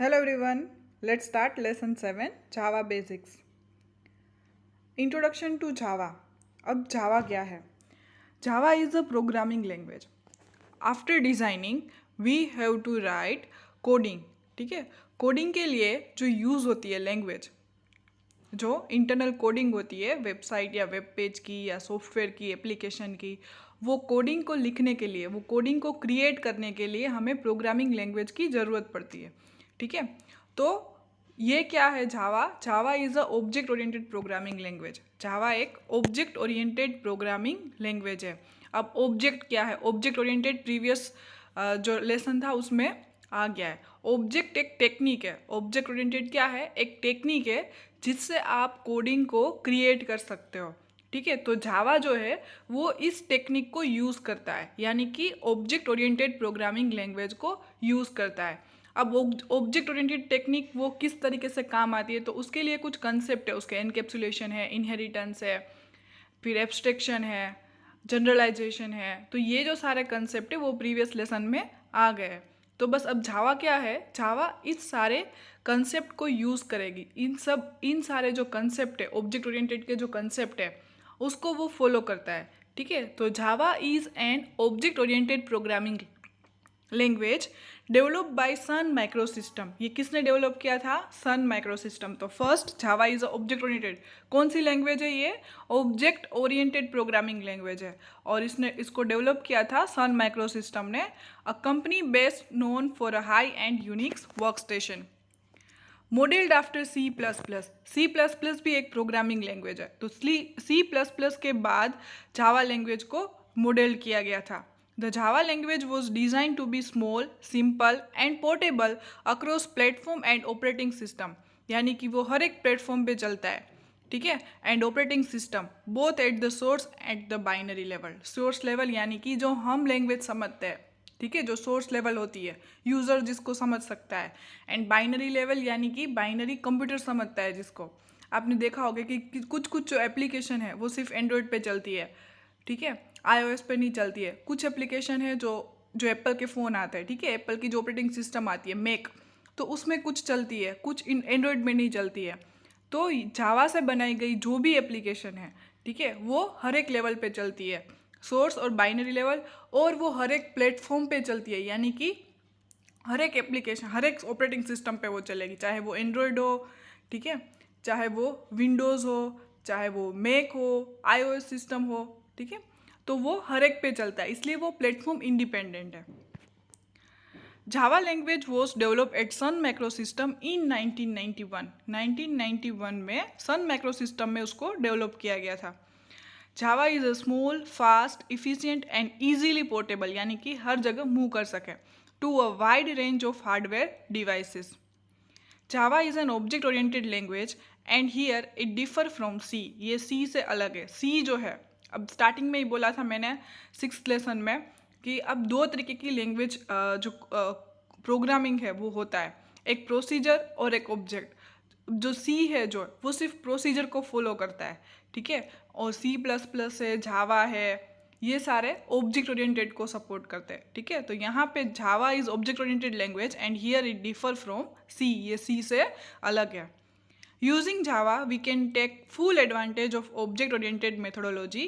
Hello everyone, let's start lesson 7 Java Basics. Introduction to Java. अब Java क्या है? Java is a programming language. After designing, we have to write coding. ठीक है, coding के लिए जो यूज़ होती है लैंग्वेज, जो इंटरनल कोडिंग होती है वेबसाइट या वेब पेज की या सॉफ्टवेयर की एप्लीकेशन की, वो कोडिंग को लिखने के लिए, वो कोडिंग को क्रिएट करने के लिए हमें प्रोग्रामिंग लैंग्वेज की ज़रूरत पड़ती है. ठीक है, तो ये क्या है Java? Java is a object oriented programming language. Java एक ऑब्जेक्ट ओरिएंटेड प्रोग्रामिंग लैंग्वेज है. अब ऑब्जेक्ट क्या है? ऑब्जेक्ट ओरिएंटेड प्रीवियस जो लेसन था उसमें आ गया है. ऑब्जेक्ट एक टेक्निक है. ऑब्जेक्ट ओरिएंटेड क्या है? एक टेक्निक है जिससे आप कोडिंग को क्रिएट कर सकते हो. ठीक है, तो जावा जो है वो इस टेक्निक को यूज़ करता है, यानी कि ऑब्जेक्ट ओरिएंटेड प्रोग्रामिंग लैंग्वेज को यूज़ करता है. अब ऑब्जेक्ट ओरिएंटेड टेक्निक वो किस तरीके से काम आती है, तो उसके लिए कुछ कंसेप्ट है. उसके एनकैप्सुलेशन है, इनहेरिटेंस है, फिर एब्स्ट्रैक्शन है, जनरलाइजेशन है. तो ये जो सारे कंसेप्ट है वो प्रीवियस लेसन में आ गए. तो बस अब जावा क्या है? जावा इस सारे कंसेप्ट को यूज़ करेगी. इन सारे जो कंसेप्ट है, ऑब्जेक्ट ओरिएंटेड के जो कंसेप्ट है, उसको वो फॉलो करता है. ठीक है, तो Java is an object oriented programming language develop by Sun Micro System. ये किसने डेवलप किया था? Sun Micro System. तो first Java is object oriented. कौन सी लैंग्वेज है ये? ऑब्जेक्ट ओरिएंटेड प्रोग्रामिंग लैंग्वेज है, और इसको डेवलप किया था सन माइक्रो सिस्टम ने. A company based known for a high end Unix work station. Modelled after C plus plus. C plus plus भी एक प्रोग्रामिंग लैंग्वेज है. तो सी प्लस प्लस के बाद जावा लैंग्वेज को मॉडल किया गया था. The Java language was designed to be small, simple and portable across platform and operating system. यानी कि वो हर एक प्लेटफॉर्म पे चलता है. ठीक है, and operating system both at the source at the binary level. Source level यानी कि जो हम लैंग्वेज समझते हैं, ठीक है, जो सोर्स लेवल होती है, यूज़र जिसको समझ सकता है. एंड बाइनरी लेवल यानी कि बाइनरी कंप्यूटर समझता है जिसको. आपने देखा होगा कि कुछ कुछ जो एप्लीकेशन है वो सिर्फ एंड्रॉयड पे चलती है. ठीक है, iOS पे नहीं चलती है. कुछ एप्लीकेशन है जो जो एप्पल के फ़ोन आता है. ठीक है, एप्पल की जो ऑपरेटिंग सिस्टम आती है मैक, तो उसमें कुछ चलती है, कुछ इन एंड्रॉयड में नहीं चलती है. तो जावा से बनाई गई जो भी एप्लीकेशन है, ठीक है, वो हर एक लेवल पे चलती है, सोर्स और बाइनरी लेवल, और वो हर एक प्लेटफॉर्म पे चलती है. यानी कि हर एक एप्लीकेशन, हर एक ऑपरेटिंग सिस्टम पे वो चलेगी, चाहे वो एंड्रॉयड हो, ठीक है, चाहे वो विंडोज़ हो, चाहे वो मैक हो, iOS सिस्टम हो. ठीक है, तो वो हर एक पे चलता है, इसलिए वो प्लेटफॉर्म इंडिपेंडेंट है. Java language was develop at Sun Macro System in 1991. 1991 में सन मैक्रो सिस्टम में उसको डेवलप किया गया था. Java is a small, fast, efficient and easily portable, यानी कि हर जगह मूव कर सके, to a wide range of hardware devices. Java is an object oriented language and here it differ from C. ये सी से अलग है. सी जो है, अब स्टार्टिंग में ही बोला था मैंने 6th लेसन में कि अब दो तरीके की लैंग्वेज जो प्रोग्रामिंग है वो होता है, एक प्रोसीजर और एक ऑब्जेक्ट. जो सी है जो वो सिर्फ प्रोसीजर को फॉलो करता है. ठीक है, और सी प्लस प्लस है, जावा है, ये सारे ऑब्जेक्ट ओरिएंटेड को सपोर्ट करते हैं. ठीक है, तो यहाँ पे Java is object oriented language and here it differ from C. ये सी से अलग है. Using Java, we can take full advantage of object-oriented methodology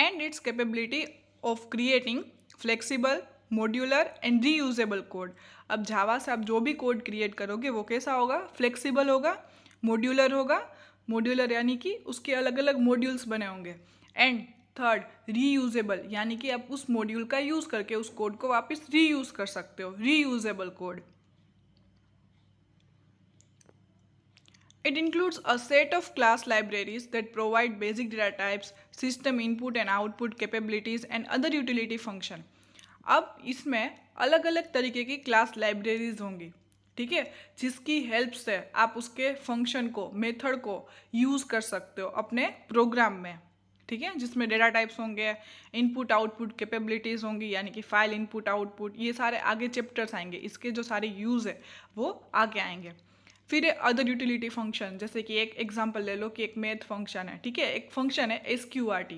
and its capability of creating flexible, modular and reusable code. अब Java से आप जो भी code create करोगे वो कैसा होगा? फ्लेक्सिबल होगा, मॉड्यूलर होगा. मॉड्यूलर यानी कि उसके अलग अलग मॉड्यूल्स बने होंगे. एंड थर्ड, रीयूजेबल, यानी कि आप उस मॉड्यूल का यूज़ करके उस कोड को वापस रीयूज़ कर सकते हो. Reusable code. It includes a set of class libraries that provide basic data types, system input and output capabilities and other utility function. अब इसमें अलग अलग तरीके की क्लास लाइब्रेरीज होंगी. ठीक है, जिसकी हेल्प से आप उसके फंक्शन को, मेथड को यूज़ कर सकते हो अपने प्रोग्राम में. ठीक है, जिसमें डेटा टाइप्स होंगे, इनपुट आउटपुट कैपेबिलिटीज़ होंगी, यानी कि फाइल इनपुट आउटपुट, ये सारे आगे चैप्टर्स आएंगे. इसके जो सारे यूज़ है वो आगे आएंगे. फिर अदर यूटिलिटी फंक्शन, जैसे कि एक एग्जांपल ले लो कि एक मैथ फंक्शन है. ठीक है, एक फंक्शन है SQRT,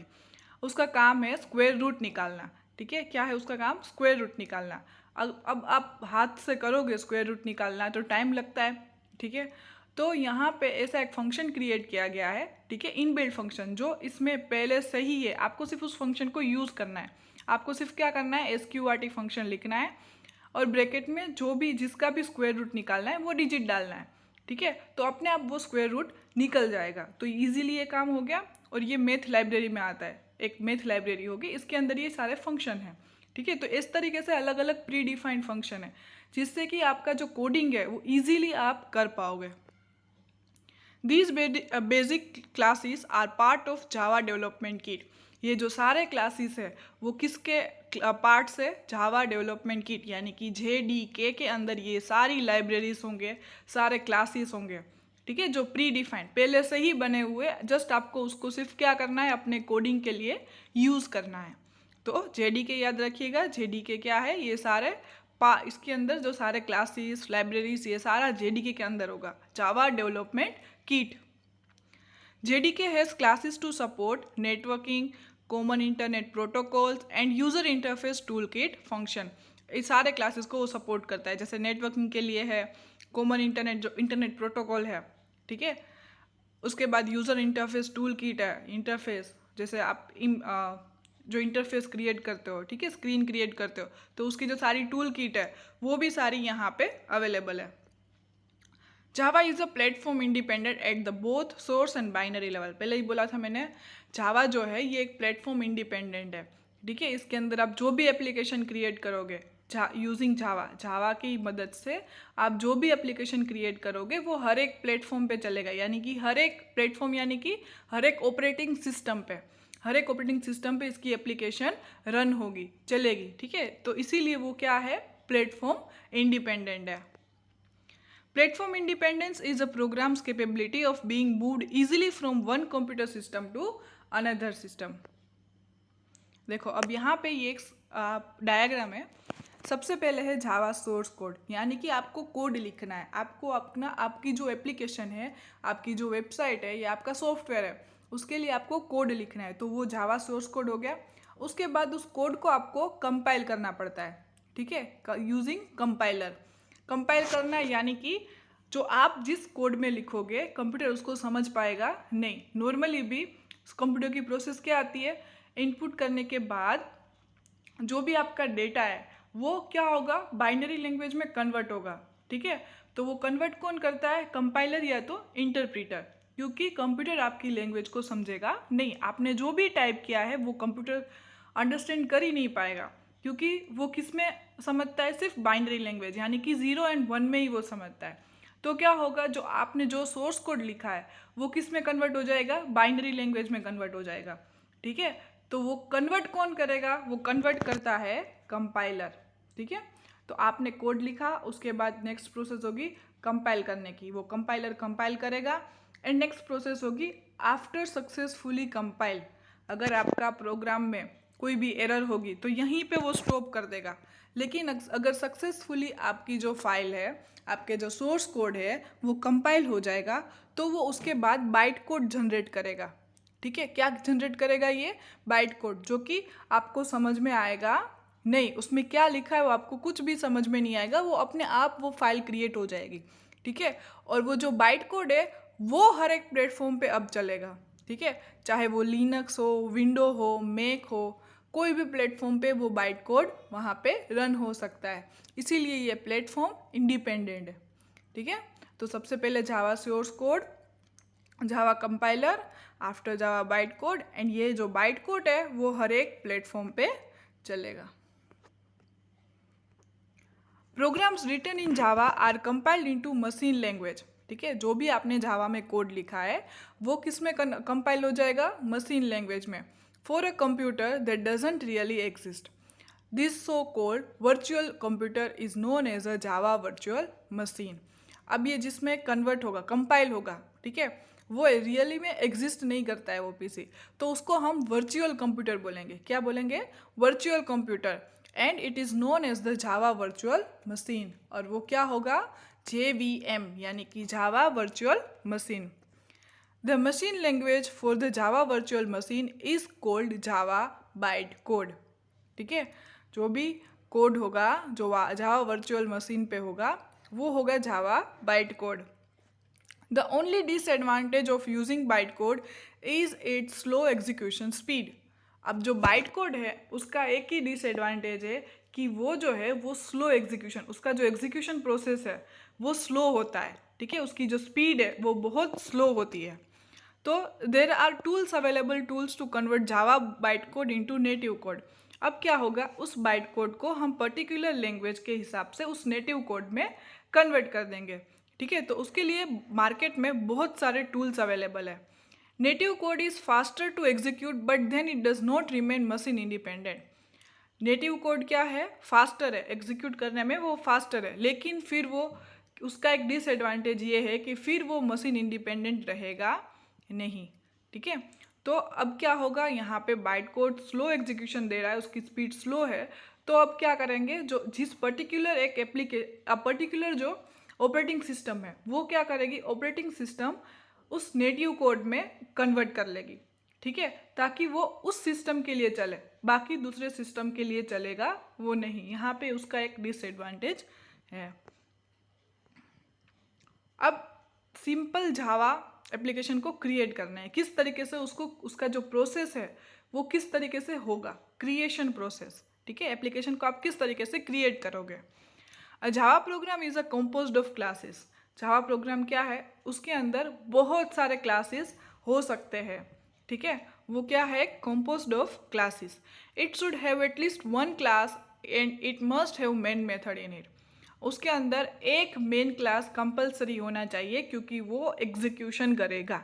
उसका काम है स्क्वायर रूट निकालना. ठीक है, क्या है उसका काम? स्क्वायर रूट निकालना. अब आप हाथ से करोगे स्क्वायर रूट निकालना तो टाइम लगता है, ठीक है। तो यहाँ पे ऐसा एक फंक्शन क्रिएट किया गया है, ठीक है, इनबिल्ट फंक्शन, जो इसमें पहले से ही है। आपको सिर्फ उस फंक्शन को यूज़ करना है। आपको सिर्फ क्या करना है, SQRT फंक्शन लिखना है और ब्रैकेट में जो भी जिसका भी स्क्वायर रूट निकालना है वो डिजिट डालना है, ठीक है। तो अपने आप वो स्क्वायर रूट निकल जाएगा। तो इजीली ये काम हो गया। और ये मैथ लाइब्रेरी में आता है, एक मैथ लाइब्रेरी होगी, इसके अंदर ये सारे फंक्शन हैं, ठीक है। तो इस तरीके से अलग अलग प्री डिफाइंड फंक्शन है, जिससे कि आपका जो कोडिंग है वो ईजिली आप कर पाओगे। These basic classes are part of Java Development Kit। ये जो सारे क्लासेस है वो किसके पार्ट से, जावा डेवलपमेंट किट यानी कि JDK के अंदर ये सारी लाइब्रेरीज होंगे, सारे क्लासेस होंगे, ठीक है, जो प्री डिफाइंड पहले से ही बने हुए, जस्ट आपको उसको सिर्फ क्या करना है, अपने कोडिंग के लिए यूज़ करना है। तो JDK याद रखिएगा, JDK क्या है, ये सारे इसके अंदर जो सारे क्लासेस लाइब्रेरीज ये सारा JDK के अंदर होगा, Java development kit. JDK has classes to support networking, common internet protocols and user interface toolkit function। इस सारे क्लासेस को वो सपोर्ट करता है, जैसे नेटवर्किंग के लिए है, कॉमन इंटरनेट जो इंटरनेट प्रोटोकॉल है, ठीक है। उसके बाद यूज़र इंटरफेस टूल किट है, इंटरफेस जैसे आप जो इंटरफेस क्रिएट करते हो, ठीक है, स्क्रीन क्रिएट करते हो, तो उसकी जो सारी टूल किट है वो भी सारी यहाँ पे अवेलेबल है। जावा is a platform independent at the both source and binary level. पहले ही बोला था मैंने, जावा जो है ये एक प्लेटफॉर्म इंडिपेंडेंट है, ठीक है। इसके अंदर आप जो भी एप्लीकेशन क्रिएट करोगे यूजिंग जावा की मदद से आप जो भी एप्लीकेशन क्रिएट करोगे वो हर एक प्लेटफॉर्म पे चलेगा, यानी कि हर एक प्लेटफॉर्म यानी कि हर एक ऑपरेटिंग सिस्टम पे, हर एक ऑपरेटिंग सिस्टम पे इसकी एप्लीकेशन रन होगी, चलेगी, ठीक है। तो इसीलिए वो क्या है, प्लेटफॉर्म इंडिपेंडेंट है। Platform independence is a program's capability of being moved easily from one computer system to another system। देखो अब यहाँ पे ये एक डायग्राम है। सबसे पहले है जावा सोर्स कोड, यानी कि आपको कोड लिखना है, आपको अपना आपकी जो एप्लीकेशन है, आपकी जो वेबसाइट है या आपका सॉफ्टवेयर है, उसके लिए आपको कोड लिखना है, तो वो जावा सोर्स कोड हो गया। उसके बाद उस कोड को आपको कंपाइल करना पड़ता है, ठीक है, यूजिंग कंपाइलर। कंपाइल करना यानी कि जो आप जिस कोड में लिखोगे कंप्यूटर उसको समझ पाएगा नहीं। नॉर्मली भी कंप्यूटर की प्रोसेस क्या आती है, इनपुट करने के बाद जो भी आपका डेटा है वो क्या होगा, बाइनरी लैंग्वेज में कन्वर्ट होगा, ठीक है। तो वो कन्वर्ट कौन करता है, कंपाइलर या तो इंटरप्रीटर, क्योंकि कंप्यूटर आपकी लैंग्वेज को समझेगा नहीं। आपने जो भी टाइप किया है वो कंप्यूटर अंडरस्टैंड कर ही नहीं पाएगा, क्योंकि वो किस में समझता है, सिर्फ बाइनरी लैंग्वेज यानी कि 0 और 1 में ही वो समझता है। तो क्या होगा, जो आपने जो सोर्स कोड लिखा है वो किस में कन्वर्ट हो जाएगा, बाइनरी लैंग्वेज में कन्वर्ट हो जाएगा, ठीक है। तो वो कन्वर्ट कौन करेगा, वो कन्वर्ट करता है कंपाइलर, ठीक है। तो आपने कोड लिखा, उसके बाद नेक्स्ट प्रोसेस होगी कंपाइल करने की, वो कंपाइलर कंपाइल करेगा। एंड नेक्स्ट प्रोसेस होगी आफ्टर सक्सेसफुली कंपाइल। अगर आपका प्रोग्राम में कोई भी एरर होगी तो यहीं पे वो स्टॉप कर देगा। लेकिन अगर सक्सेसफुली आपकी जो फाइल है, आपके जो सोर्स कोड है वो कंपाइल हो जाएगा, तो वो उसके बाद बाइट कोड जनरेट करेगा, ठीक है। क्या जनरेट करेगा, ये बाइट कोड, जो कि आपको समझ में आएगा नहीं, उसमें क्या लिखा है वो आपको कुछ भी समझ में नहीं आएगा, वो अपने आप वो फाइल क्रिएट हो जाएगी, ठीक है। और वो जो बाइट कोड है वो हर एक प्लेटफॉर्म पे अब चलेगा, ठीक है, चाहे वो लिनक्स हो, विंडो हो, मैक हो, कोई भी प्लेटफॉर्म पे वो बाइट कोड वहाँ पे रन हो सकता है। इसीलिए ये प्लेटफॉर्म इंडिपेंडेंट है, ठीक है। तो सबसे पहले Java source code, Java compiler, after Java byte code, and ये जो बाइट कोड है वो हर एक प्लेटफॉर्म पे चलेगा। Programs written in Java are compiled into machine language, ठीक है। जो भी आपने जावा में कोड लिखा है वो किस में कंपाइल हो जाएगा, मशीन लैंग्वेज में, for a computer that doesn't really exist. This so called virtual computer is known as a Java virtual machine. अब ये जिसमें कन्वर्ट होगा, कंपाइल होगा, ठीक है, वो रियली में एग्जिस्ट नहीं करता है वो पीसी, तो उसको हम वर्चुअल कंप्यूटर बोलेंगे। क्या बोलेंगे, virtual computer. And it is known as the Java virtual machine, और वो क्या होगा, JVM यानी कि Java virtual machine. The machine language for the Java virtual machine is called Java byte code, ठीक है। जो भी कोड होगा जो जावा वर्चुअल मशीन पे होगा वो होगा जावा byte code. The only disadvantage of using bytecode is its slow execution speed। अब जो बाइट कोड है उसका एक ही डिसएडवांटेज है कि वो जो है वो स्लो एग्जीक्यूशन, उसका जो एग्जीक्यूशन प्रोसेस है वो स्लो होता है, ठीक है, उसकी जो स्पीड है वो बहुत स्लो होती है। तो there are tools available tools to convert Java byte code into native code. अब क्या होगा, उस बाइट कोड को हम पर्टिकुलर लैंग्वेज के हिसाब से उस नेटिव कोड में कन्वर्ट कर देंगे, ठीक है। तो उसके लिए मार्केट में बहुत सारे टूल्स अवेलेबल है। Native code is faster to execute but then it does not remain machine independent. Native code क्या है, फास्टर है, एग्जीक्यूट करने में वो फास्टर है, लेकिन फिर वो उसका एक डिसएडवांटेज ये है कि फिर वो मशीन इंडिपेंडेंट रहेगा नहीं, ठीक है। तो अब क्या होगा, यहाँ पे बाइट कोड स्लो एग्जीक्यूशन दे रहा है, उसकी स्पीड स्लो है। तो अब क्या करेंगे, जो जिस पर्टिकुलर एक पर्टिकुलर जो ऑपरेटिंग सिस्टम है वो क्या करेगी, ऑपरेटिंग सिस्टम उस नेटिव कोड में कन्वर्ट कर लेगी, ठीक है, ताकि वो उस सिस्टम के लिए चले, बाकी दूसरे सिस्टम के लिए चलेगा वो नहीं। यहाँ पे उसका एक डिसएडवांटेज है। अब सिंपल जावा एप्लीकेशन को क्रिएट करना है, किस तरीके से उसको, उसका जो प्रोसेस है वो किस तरीके से होगा, क्रिएशन प्रोसेस, ठीक है, एप्लीकेशन को आप किस तरीके से क्रिएट करोगे। A Java program is a composed of classes. Java program क्या है, उसके अंदर बहुत सारे क्लासेस हो सकते हैं, ठीक है, वो क्या है, composed of classes. It should have at least one class and it must have main method in it. उसके अंदर एक मेन क्लास कंपलसरी होना चाहिए क्योंकि वो एग्जीक्यूशन करेगा,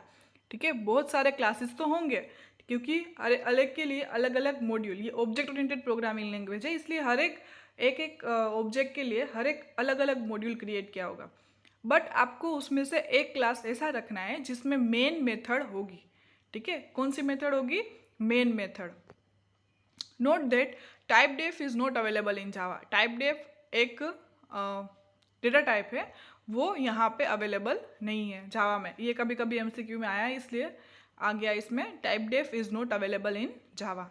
ठीक है। बहुत सारे क्लासेस तो होंगे क्योंकि अलग के लिए अलग अलग मॉड्यूल, ये ऑब्जेक्ट ओरिएंटेड प्रोग्रामिंग लैंग्वेज है, इसलिए हर एक ऑब्जेक्ट के लिए हर एक अलग अलग मॉड्यूल क्रिएट किया होगा। बट आपको उसमें से एक क्लास ऐसा रखना है जिसमें मेन मेथड होगी, ठीक है। कौन सी मेथड होगी, main method. Note that typedef is not available in Java. Typedef एक डेटा टाइप है, वो यहाँ पे अवेलेबल नहीं है जावा में। ये कभी कभी एमसीक्यू में आया है, इसलिए आ गया इसमें, typedef is not available in Java.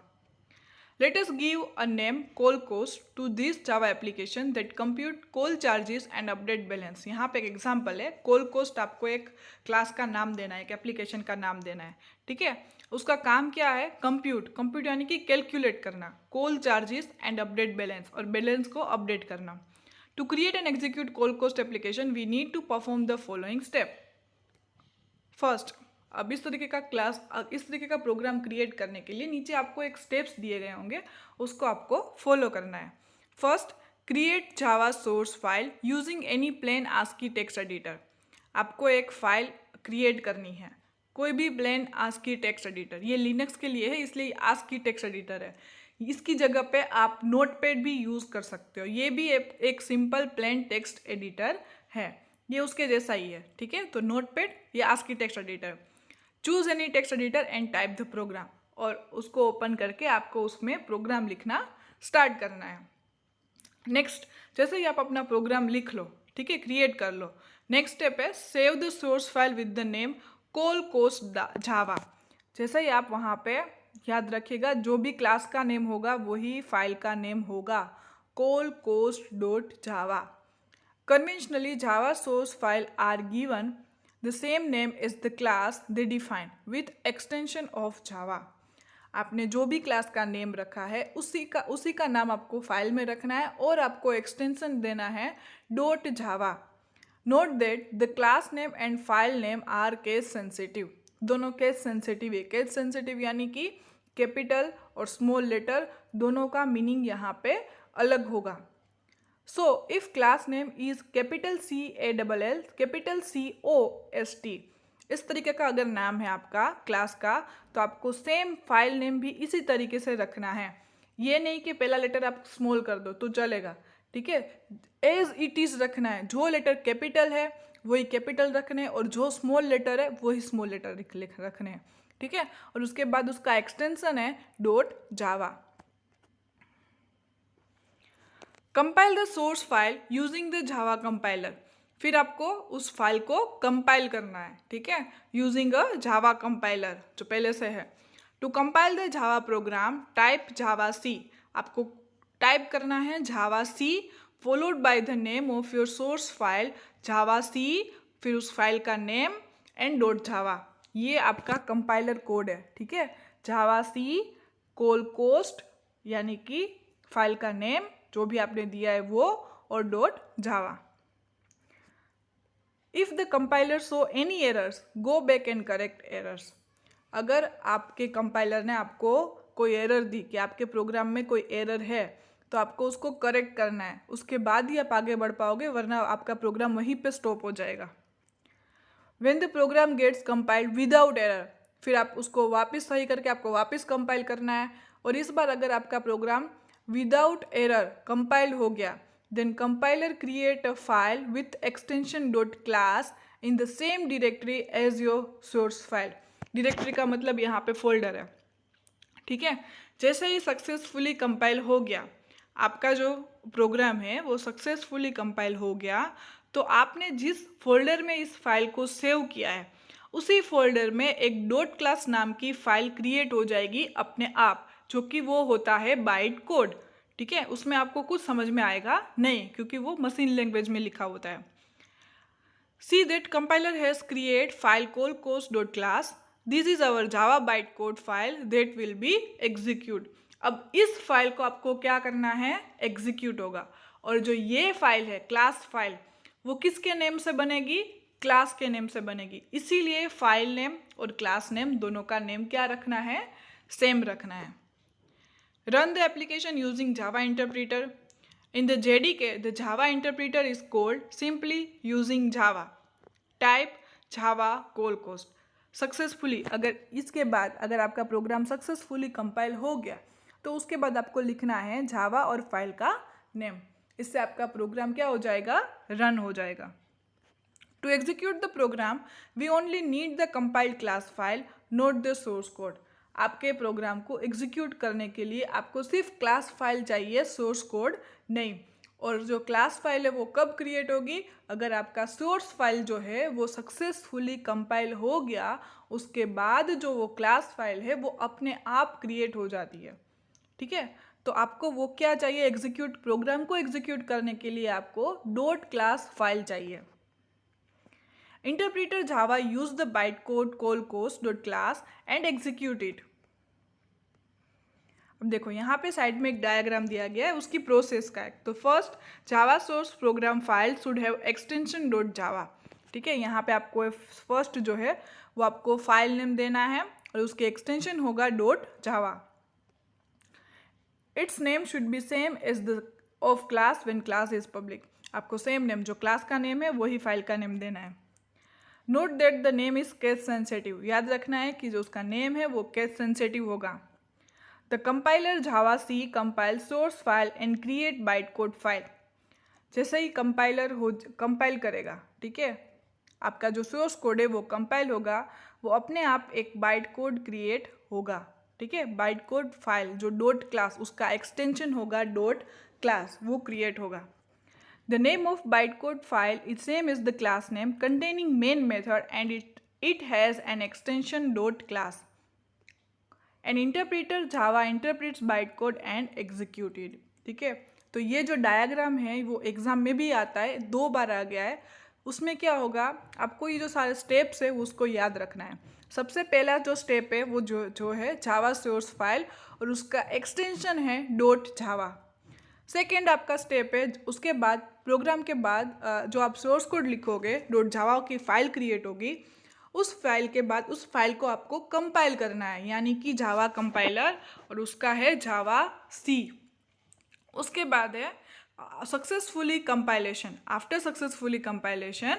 Let us give a name call cost to this Java application that compute call charges and update balance। यहाँ पे एक एग्जाम्पल है, call cost आपको एक क्लास का नाम देना है, एक एप्लीकेशन का नाम देना है, ठीक है। उसका काम क्या है, कंप्यूट यानी कि कैलकुलेट करना, call charges and update balance, और बैलेंस को अपडेट करना। To create and execute call cost application we need to perform the following step. First, अब इस तरीके का प्रोग्राम क्रिएट करने के लिए नीचे आपको एक स्टेप्स दिए गए होंगे, उसको आपको फॉलो करना है। First, create Java source file using any plain ASCII text editor. आपको एक फाइल क्रिएट करनी है, कोई भी प्लेन आस्की टेक्स्ट एडिटर, ये लिनक्स के लिए है इसलिए आस्की टेक्स्ट एडिटर है। इसकी जगह पे आप नोटपैड भी यूज़ कर सकते हो, ये भी एक सिंपल प्लेन टेक्स्ट एडिटर है, ये उसके जैसा ही है, ठीक है। तो नोटपैड या ASCII text editor, choose any text editor and type the program, और उसको ओपन करके आपको उसमें प्रोग्राम लिखना स्टार्ट करना है। नेक्स्ट, जैसे ही आप अपना प्रोग्राम लिख लो, ठीक है, क्रिएट कर लो, नेक्स्ट स्टेप है save the source file with the name call cost Java. जैसे ही आप वहाँ पे, याद रखिएगा जो भी क्लास का नेम होगा वही फाइल का नेम होगा, call cost dot Java. Conventionally, Java source file are given the same name as the class they define with extension of Java। आपने जो भी क्लास का नेम रखा है उसी का नाम आपको फाइल में रखना है और आपको एक्सटेंशन देना है dot Java. Note that the class name and file name are case sensitive. दोनों केस सेंसिटिव है। केस सेंसिटिव यानी कि कैपिटल और स्मॉल लेटर दोनों का मीनिंग यहाँ पे अलग होगा। So, if class name is capital CALL, capital COST, इस तरीके का अगर नाम है आपका क्लास का, तो आपको सेम फाइल नेम भी इसी तरीके से रखना है। ये नहीं कि पहला लेटर आप स्मॉल कर दो तो चलेगा, ठीक है, एज इट इज़ रखना है। जो लेटर कैपिटल है वही कैपिटल रखने हैं और जो स्मॉल लेटर है वही स्मॉल लेटर रखने हैं, ठीक है। और उसके बाद उसका एक्सटेंशन है dot Java. Compile the source file using the Java compiler. फिर आपको उस फाइल को कंपाइल करना है, ठीक है, यूजिंग अ जावा कंपाइलर जो पहले से है। To compile the Java program type Java C. आपको टाइप करना है Java C followed by the name of your source file, Java C फिर उस फाइल का नेम एंड डॉट जावा। ये आपका कंपाइलर कोड है, ठीक है। जावा सी कोलकोस्ट यानी कि फाइल का नेम जो भी आपने दिया है वो, और dot Java. If the compiler show any errors go back and correct errors. अगर आपके कंपाइलर ने आपको कोई एरर दी कि आपके प्रोग्राम में कोई एरर है, तो आपको उसको करेक्ट करना है, उसके बाद ही आप आगे बढ़ पाओगे, वरना आपका प्रोग्राम वहीं पे स्टॉप हो जाएगा। When the program gets compiled without error, फिर आप उसको वापस सही करके आपको वापस कंपाइल करना है। और इस बार अगर आपका प्रोग्राम विदाउट एरर कंपाइल हो गया, then compiler create a file with extension dot class in the same directory as your source file. Directory का मतलब यहाँ पे फोल्डर है, ठीक है। जैसे ही सक्सेसफुली कंपाइल हो गया, आपका जो प्रोग्राम है वो सक्सेसफुली कंपाइल हो गया, तो आपने जिस फोल्डर में इस फाइल को सेव किया है उसी फोल्डर में एक डॉट क्लास नाम की फाइल क्रिएट हो जाएगी अपने आप, जो कि वो होता है बाइट कोड, ठीक है। उसमें आपको कुछ समझ में आएगा नहीं, क्योंकि वो मशीन लैंग्वेज में लिखा होता है। See that compiler has create file colcost.class. This is our Java bytecode file that will be execute. अब इस फाइल को आपको क्या करना है, एग्जीक्यूट होगा। और जो ये फाइल है क्लास फाइल, वो किसके नेम से बनेगी, क्लास के नेम से बनेगी। इसीलिए फाइल नेम और क्लास नेम दोनों का नेम क्या रखना है, सेम रखना है। Run the application using Java interpreter. In the JDK, the Java interpreter is called simply using Java. Type Java Colcost. Successfully, अगर इसके बाद अगर आपका प्रोग्राम सक्सेसफुली कंपाइल हो गया, तो उसके बाद आपको लिखना है जावा और फाइल का नेम। इससे आपका प्रोग्राम क्या हो जाएगा, रन हो जाएगा। To execute the program we only need the compiled class file, not the source code. आपके प्रोग्राम को एग्जीक्यूट करने के लिए आपको सिर्फ क्लास फाइल चाहिए, सोर्स कोड नहीं। और जो क्लास फाइल है वो कब क्रिएट होगी, अगर आपका सोर्स फाइल जो है वो सक्सेसफुली कंपाइल हो गया, उसके बाद जो वो क्लास फाइल है वो अपने आप क्रिएट हो जाती है, ठीक है। तो आपको वो क्या चाहिए, एग्जीक्यूट, प्रोग्राम को एग्जीक्यूट करने के लिए आपको डॉट क्लास फाइल चाहिए। Interpreter Java use the bytecode colcost.class and execute it. अब देखो यहाँ पे साइड में एक डायग्राम दिया गया है उसकी प्रोसेस का है। तो first, Java source program file should have extension dot जावा, ठीक है। यहाँ पे आपको फर्स्ट जो है वो आपको फाइल नेम देना है और उसके एक्सटेंशन होगा dot Java. Its name should be same as the of class when class is public. आपको सेम नेम, जो क्लास का नेम है वही फाइल का नेम देना है। Note that the name is case sensitive. याद रखना है कि जो उसका नेम है वो केस सेंसिटिव होगा। The compiler javac compile source file and create byte code file. जैसे ही कंपाइलर कंपाइल करेगा, ठीक है, आपका जो सोर्स कोड है वो कंपाइल होगा, वो अपने आप एक बाइट कोड क्रिएट होगा, ठीक है। बाइट कोड फाइल जो डॉट क्लास, उसका एक्सटेंशन होगा डॉट क्लास, वो क्रिएट होगा। The name of bytecode file is same as the class name containing main method and it has an extension dot class. An interpreter Java interprets bytecode and execute it. ठीक है, तो ये जो diagram है वो exam में भी आता है, 2 बार आ गया है। उसमें क्या होगा, आपको ये जो सारे स्टेप्स है उसको याद रखना है। सबसे पहला जो स्टेप है वो जो है जावा सोर्स फाइल और उसका एक्सटेंशन है डॉट जावा। सेकेंड आपका स्टेप है, उसके बाद प्रोग्राम के बाद जो आप सोर्स कोड लिखोगे, डॉट जावा की फाइल क्रिएट होगी, उस फाइल के बाद उस फाइल को आपको कंपाइल करना है, यानी कि जावा कंपाइलर, और उसका है जावा सी। उसके बाद है successfully compilation. After successfully compilation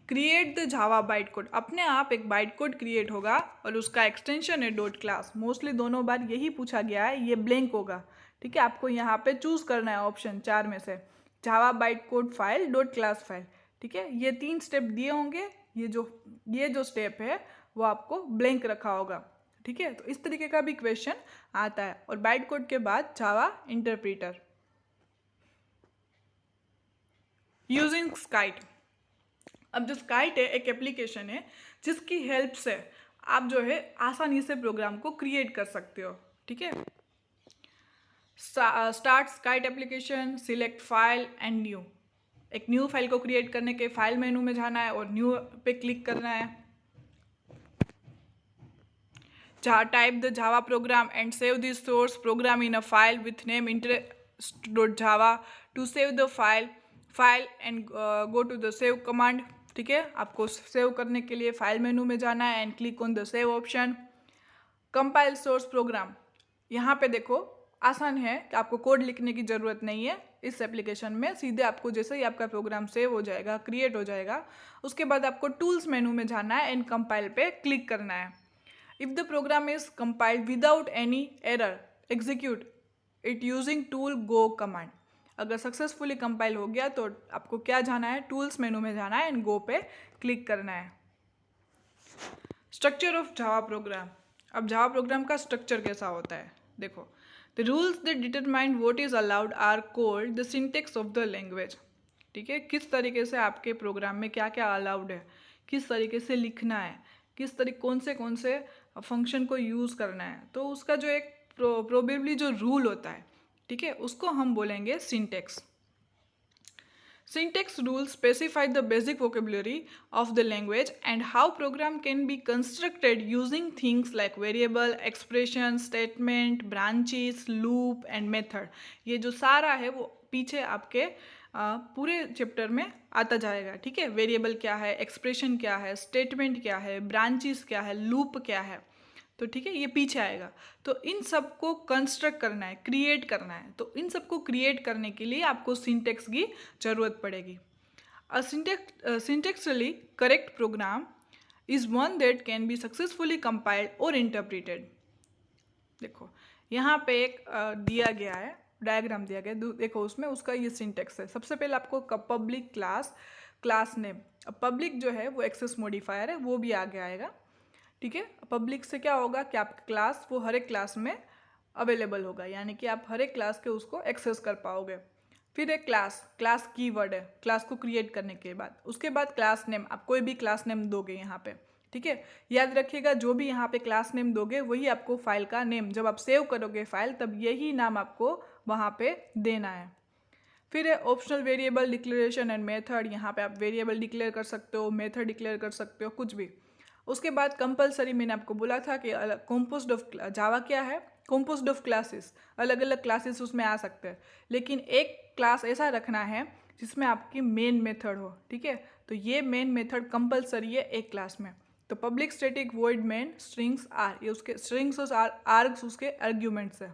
create the Java byte code. अपने आप एक बाइट कोड क्रिएट होगा और उसका एक्सटेंशन है डॉट क्लास। मोस्टली दोनों बार यही पूछा गया है, ये ब्लैंक होगा, ठीक है। आपको यहाँ पे चूज करना है ऑप्शन 4 में से, जावा byte code file dot class file, ठीक है। ये 3 स्टेप दिए होंगे, ये जो स्टेप है वो आपको ब्लैंक रखा होगा, ठीक है। तो इस तरीके का भी क्वेश्चन आता है। और बाइट कोड के बाद जावा इंटरप्रीटर। यूजिंग स्काइट। अब जो स्काइट है एक एप्लीकेशन है जिसकी हेल्प से आप जो है आसानी से प्रोग्राम को क्रिएट कर सकते हो, ठीक है। Start SciTE application, select file and new. एक न्यू फाइल को क्रिएट करने के फाइल मेनू में जाना है और न्यू पे क्लिक करना है। Type the Java program and save the source program in a file with name interest.java to save the file and go to the save command. ठीक है, आपको सेव करने के लिए फाइल मेनू में जाना है and click on the save option. Compile source program, यहाँ पे देखो आसान है कि आपको कोड लिखने की ज़रूरत नहीं है इस एप्लीकेशन में। सीधे आपको जैसे ही आपका प्रोग्राम सेव हो जाएगा, क्रिएट हो जाएगा, उसके बाद आपको टूल्स मेनू में जाना है एंड कंपाइल पे क्लिक करना है। If the program is compiled without any error, execute it using tool go command. अगर सक्सेसफुली कंपाइल हो गया तो आपको क्या जाना है, टूल्स मेनू में जाना है एंड गो पे क्लिक करना है। Structure of Java program. अब जावा प्रोग्राम का स्ट्रक्चर कैसा होता है देखो। The rules that determine what is allowed are called the syntax of the language. ठीक है, किस तरीके से आपके प्रोग्राम में क्या क्या अलाउड है, किस तरीके से लिखना है, किस तरीके कौन से फंक्शन को यूज़ करना है, तो उसका जो एक प्रोबेबली जो रूल होता है, ठीक है, उसको हम बोलेंगे syntax. Syntax rules specify the basic vocabulary of the language and how program can be constructed using things like variable, expression, statement, branches, loop and method। ये जो सारा है वो पीछे आपके पूरे चैप्टर में आता जाएगा। ठीक है, वेरिएबल क्या है, एक्सप्रेशन क्या है, स्टेटमेंट क्या है, ब्रांचेस क्या है, लूप क्या है, तो ठीक है ये पीछे आएगा। तो इन सब को कंस्ट्रक्ट करना है, क्रिएट करना है, तो इन सब को क्रिएट करने के लिए आपको सिंटेक्स की ज़रूरत पड़ेगी। A syntactically correct program is one that can be successfully compiled और इंटरप्रिटेड। देखो यहाँ पे एक दिया गया है, डायग्राम दिया गया, देखो उसमें उसका ये सिंटेक्स है। सबसे पहले आपको पब्लिक क्लास नेम, पब्लिक जो है वो एक्सेस मॉडिफायर है, वो भी आगे आएगा। ठीक है, पब्लिक से क्या होगा कि आपका क्लास वो हर एक क्लास में अवेलेबल होगा, यानी कि आप हर एक क्लास के उसको एक्सेस कर पाओगे। फिर एक क्लास कीवर्ड है क्लास को क्रिएट करने के बाद। उसके बाद क्लास नेम, आप कोई भी क्लास नेम दोगे यहाँ पे। ठीक है, याद रखिएगा जो भी यहाँ पे क्लास नेम दोगे वही आपको फाइल का नेम, जब आप सेव करोगे फाइल तब यही नाम आपको वहाँ पे देना है। फिर है optional variable declaration and method, यहाँ पे आप वेरिएबल डिक्लेयर कर सकते हो, मेथड डिक्लेयर कर सकते हो, कुछ भी। उसके बाद कंपलसरी, मैंने आपको बोला था कि कॉम्पोज्ड ऑफ जावा क्या है, कॉम्पोज्ड ऑफ क्लासेस, अलग अलग क्लासेस उसमें आ सकते हैं, लेकिन एक क्लास ऐसा रखना है जिसमें आपकी मेन मेथड हो। ठीक है, तो ये मेन मेथड कंपलसरी है एक क्लास में। तो public static void main strings are, ये उसके स्ट्रिंग्स और आर्ग्स उसके आर्ग्यूमेंट्स है।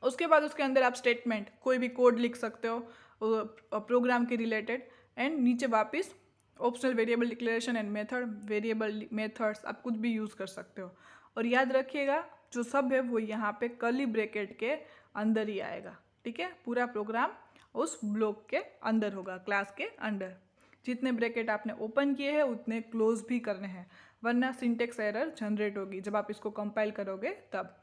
उसके बाद उसके अंदर आप स्टेटमेंट, कोई भी कोड लिख सकते हो प्रोग्राम के रिलेटेड, एंड नीचे वापस optional variable declaration and method, variable methods आप कुछ भी यूज़ कर सकते हो। और याद रखिएगा जो सब है वो यहाँ पे कर्ली ब्रैकेट के अंदर ही आएगा। ठीक है, पूरा प्रोग्राम उस ब्लॉक के अंदर होगा, क्लास के अंदर। जितने ब्रैकेट आपने ओपन किए हैं उतने क्लोज भी करने हैं, वरना सिंटेक्स एरर जनरेट होगी जब आप इसको कंपाइल करोगे तब।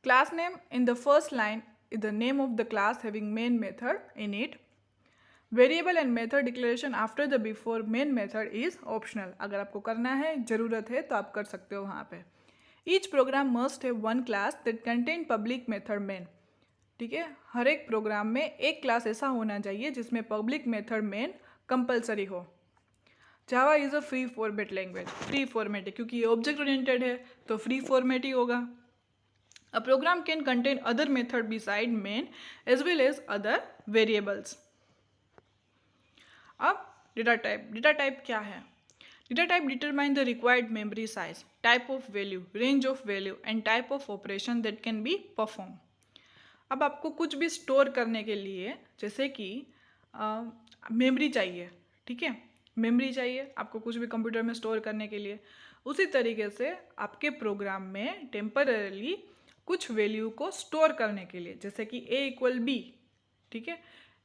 Class name in the first line is the name of the class having main method in it. Variable and method declaration after the before main method is optional। अगर आपको करना है, ज़रूरत है तो आप कर सकते हो वहाँ पे। Each program must have one class that contain public method main। ठीक है, हर एक प्रोग्राम में एक क्लास ऐसा होना चाहिए जिसमें पब्लिक मेथड मेन कंपलसरी हो। जावा is a free format language, free format है क्योंकि ये ऑब्जेक्ट ओरिएंटेड है तो फ्री फॉर्मेट ही होगा। A program can contain other method beside main as well as other variables। अब डेटा टाइप क्या है? Data type determine the required memory size, type of value, range of value and type of operation that can be performed। अब आपको कुछ भी store करने के लिए, जैसे कि मेमोरी चाहिए, ठीक है, मेमोरी चाहिए आपको कुछ भी कंप्यूटर में स्टोर करने के लिए, उसी तरीके से आपके प्रोग्राम में टेम्पररीली कुछ वैल्यू को स्टोर करने के लिए, जैसे कि a इक्वल बी, ठीक है,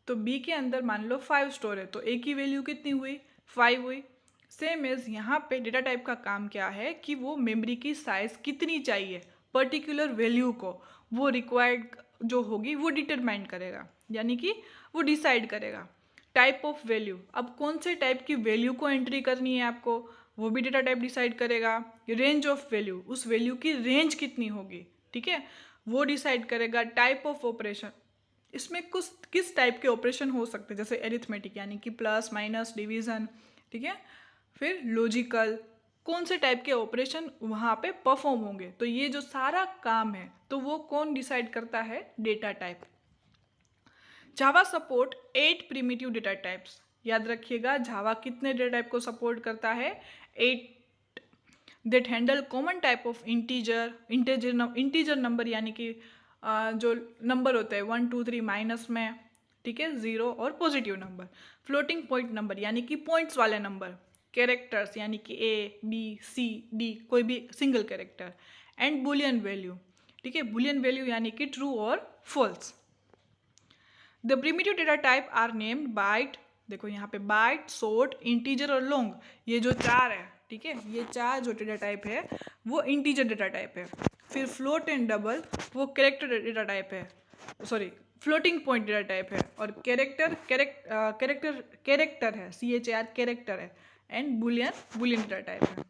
तो b के अंदर मान लो 5 स्टोर है तो a की वैल्यू कितनी हुई, 5 हुई। सेम एज यहाँ पे डेटा टाइप का काम क्या है कि वो मेमोरी की साइज कितनी चाहिए पर्टिकुलर वैल्यू को, वो रिक्वायर्ड जो होगी वो डिटरमाइन करेगा, यानी कि वो डिसाइड करेगा। टाइप ऑफ वैल्यू, अब कौन से टाइप की वैल्यू को एंट्री करनी है आपको, वो भी डेटा टाइप डिसाइड करेगा। रेंज ऑफ वैल्यू, उस वैल्यू की रेंज कितनी होगी, ठीक है, वो डिसाइड करेगा टाइप ऑफ ऑपरेशन, इसमें कुछ किस टाइप के ऑपरेशन हो सकते हैं, जैसे एरिथमेटिक यानी कि प्लस माइनस डिवीज़न, ठीक है, फिर लॉजिकल, कौन से टाइप के ऑपरेशन वहाँ पे परफॉर्म होंगे। तो ये जो सारा काम है तो वो कौन डिसाइड करता है, डेटा टाइप। जावा सपोर्ट 8 प्रिमिटिव डेटा टाइप्स, याद रखिएगा जावा कितने डेटा टाइप को सपोर्ट करता है, 8 that handle common type of integer number यानी कि जो नंबर होते हैं 1 2 3 माइनस में, ठीक है, 0 और positive number, floating point number यानी कि पॉइंट्स वाले नंबर, कैरेक्टर्स यानी कि A B C D कोई भी single character, and boolean value, ठीक है, बुलियन वैल्यू यानी कि ट्रू और false. The primitive data type are named byte, देखो यहाँ पे बाइट, शॉर्ट, इंटीजर और लॉन्ग, ये जो चार है, ठीक है, ये चार जो डेटा टाइप है वो इंटीजर डेटा टाइप है। फिर फ्लोट एंड डबल वो कैरेक्टर डेटा टाइप है, sorry floating point data type है, और कैरेक्टर है, CHAR कैरेक्टर है, एंड बुलियन डेटा टाइप है।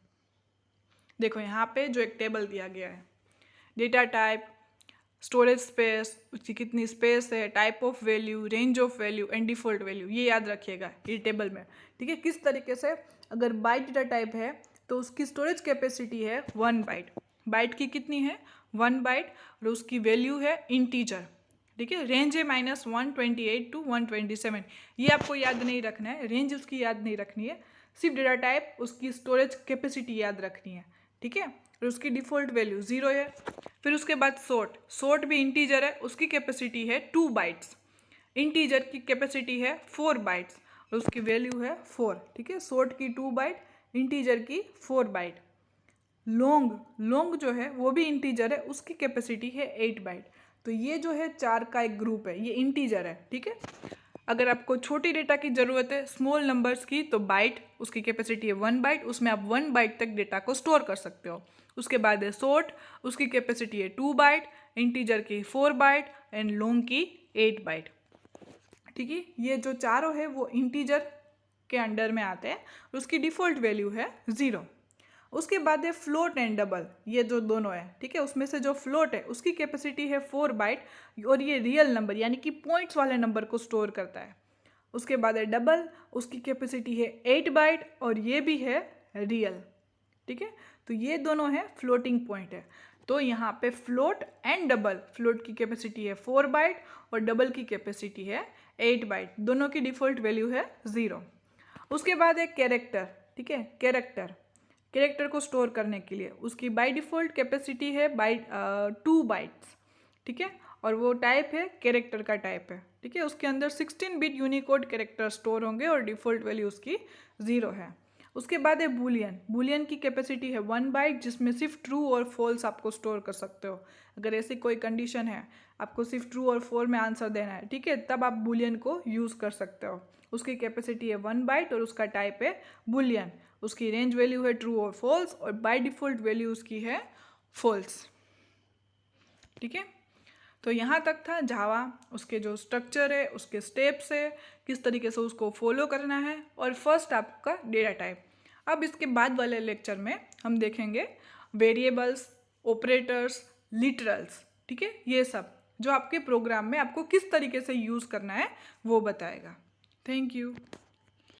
देखो यहाँ पे जो एक टेबल दिया गया है, डेटा टाइप, स्टोरेज स्पेस, उसकी कितनी स्पेस है, type of value, range of value and default value, ये याद रखिएगा ये टेबल में, ठीक है। किस तरीके से, अगर बाइट डेटा टाइप है तो उसकी स्टोरेज कैपेसिटी है 1 बाइट, बाइट की कितनी है 1 बाइट, और उसकी वैल्यू है इंटीजर, ठीक है। रेंज है -128 to 127, ये आपको याद नहीं रखना है, रेंज उसकी याद नहीं रखनी है, सिर्फ डेटा टाइप उसकी स्टोरेज कैपेसिटी याद रखनी है, ठीक है। और उसकी डिफ़ॉल्ट वैल्यू 0 है। फिर उसके बाद शॉर्ट भी इंटीजर है, उसकी कैपेसिटी है 2 बाइट्स, इंटीजर की कैपेसिटी है 4 बाइट्स और उसकी वैल्यू है 4, ठीक है। शॉर्ट की 2 बाइट, इंटीजर की 4 बाइट। लॉन्ग जो है वो भी इंटीजर है, उसकी कैपेसिटी है 8 बाइट। तो ये जो है चार का एक ग्रुप है, ये इंटीजर है, ठीक है। अगर आपको छोटी डेटा की ज़रूरत है, स्मॉल नंबर्स की, तो बाइट, उसकी कैपेसिटी है 1 बाइट, उसमें आप 1 बाइट तक डेटा को स्टोर कर सकते हो। उसके बाद है शॉर्ट, उसकी कैपेसिटी है 2 बाइट, इंटीजर की 4 बाइट एंड लॉन्ग की 8 बाइट, ठीक है। ये जो चारों है वो इंटीजर के अंडर में आते हैं, उसकी डिफ़ॉल्ट वैल्यू है 0। उसके बाद है फ्लोट एंड डबल, ये जो दोनों है, ठीक है। उसमें से जो फ्लोट है उसकी कैपेसिटी है 4 बाइट और ये रियल नंबर यानी कि पॉइंट्स वाले नंबर को स्टोर करता है। उसके बाद है डबल, उसकी कैपेसिटी है 8 बाइट और ये भी है रियल, ठीक है। तो ये दोनों है फ्लोटिंग पॉइंट है। तो यहाँ पे फ्लोट एंड डबल, फ्लोट की कैपेसिटी है 4 बाइट और डबल की कैपेसिटी है 8 बाइट, दोनों की डिफ़ॉल्ट वैल्यू है 0। उसके बाद है कैरेक्टर, ठीक है। कैरेक्टर को स्टोर करने के लिए उसकी बाय डिफ़ॉल्ट कैपेसिटी है 2 बाइट्स, ठीक है, और वो टाइप है कैरेक्टर का टाइप है, ठीक है। उसके अंदर 16 बिट यूनिकोड कैरेक्टर स्टोर होंगे और डिफ़ॉल्ट वैल्यू उसकी 0 है। उसके बाद है बुलियन की कैपेसिटी है 1 बाइट, जिसमें सिर्फ ट्रू और फॉल्स आपको स्टोर कर सकते हो। अगर ऐसी कोई कंडीशन है, आपको सिर्फ ट्रू और फॉल्स में आंसर देना है, ठीक है, तब आप बुलियन को यूज़ कर सकते हो। उसकी कैपेसिटी है 1 बाइट और उसका टाइप है बुलियन, उसकी रेंज वैल्यू है ट्रू और फॉल्स और बाय डिफ़ॉल्ट वैल्यू उसकी है फॉल्स, ठीक है। तो यहाँ तक था जावा, उसके जो स्ट्रक्चर है, उसके स्टेप्स है, किस तरीके से उसको फॉलो करना है, और फर्स्ट आपका डेटा टाइप। अब इसके बाद वाले लेक्चर में हम देखेंगे वेरिएबल्स, ऑपरेटर्स, लिटरल्स, ठीक है, ये सब जो आपके प्रोग्राम में आपको किस तरीके से यूज़ करना है वो बताएगा। Thank you.